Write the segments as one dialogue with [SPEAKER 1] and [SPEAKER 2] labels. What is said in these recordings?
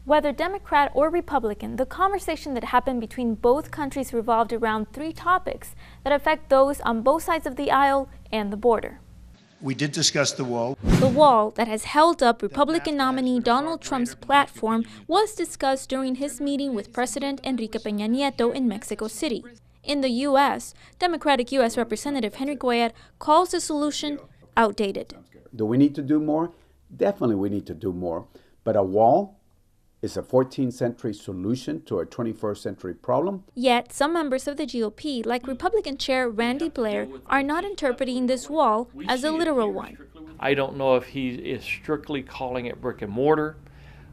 [SPEAKER 1] Whether Democrat or Republican, the conversation that happened between both countries revolved around three topics that affect those on both sides of the aisle and the border.
[SPEAKER 2] We did discuss the wall.
[SPEAKER 1] The wall that has held up Republican nominee Donald Trump's platform was discussed during his meeting with President Enrique Peña-Nieto in Mexico City. In the U.S., Democratic U.S. Representative Henry Cuellar calls the solution outdated.
[SPEAKER 3] Do we need to do more? Definitely we need to do more. But a wall is a 14th century solution to a 21st century problem.
[SPEAKER 1] Yet, some members of the GOP, like Republican Chair Randy Blair, are not interpreting this wall as a literal one.
[SPEAKER 4] I don't know if he is strictly calling it brick and mortar.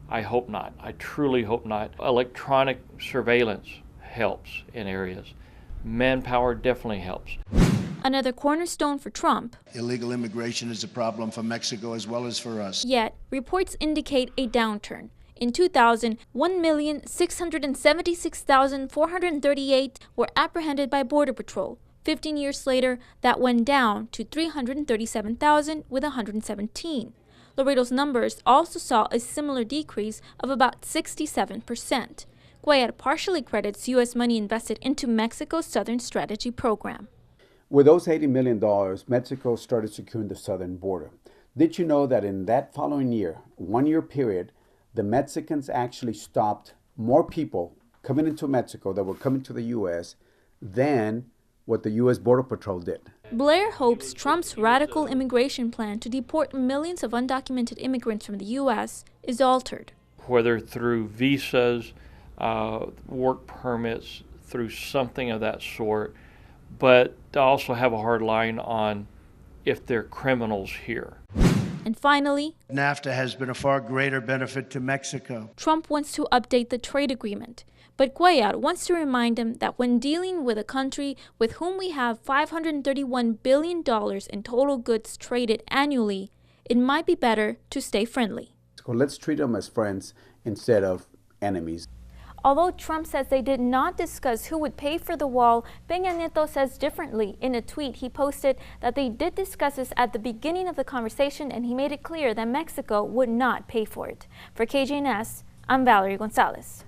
[SPEAKER 4] I hope not. I truly hope not. Electronic surveillance helps in areas. Manpower definitely helps.
[SPEAKER 1] Another cornerstone for Trump.
[SPEAKER 2] Illegal immigration is a problem for Mexico as well as for us.
[SPEAKER 1] Yet, reports indicate a downturn. In 2000, 1,676,438 were apprehended by Border Patrol. 15 years later, that went down to 337,000 with 117. Laredo's numbers also saw a similar decrease of about 67%. Cuellar partially credits U.S. money invested into Mexico's Southern Strategy program.
[SPEAKER 3] With those $80 million, Mexico started securing the southern border. Did you know that in that following year, 1 year period, the Mexicans actually stopped more people coming into Mexico that were coming to the U.S. than what the U.S. Border Patrol did?
[SPEAKER 1] Blair hopes Trump's radical immigration plan to deport millions of undocumented immigrants from the U.S. is altered.
[SPEAKER 4] Whether through visas, work permits, through something of that sort, but to also have a hard line on if they're criminals here.
[SPEAKER 1] And finally,
[SPEAKER 2] NAFTA has been a far greater benefit to Mexico.
[SPEAKER 1] Trump wants to update the trade agreement, but Cuellar wants to remind him that when dealing with a country with whom we have $531 billion in total goods traded annually, it might be better to stay friendly.
[SPEAKER 3] So let's treat them as friends instead of enemies.
[SPEAKER 1] Although Trump says they did not discuss who would pay for the wall, Peña-Nieto says differently. In a tweet, he posted that they did discuss this at the beginning of the conversation, and he made it clear that Mexico would not pay for it. For KJNS, I'm Valerie Gonzalez.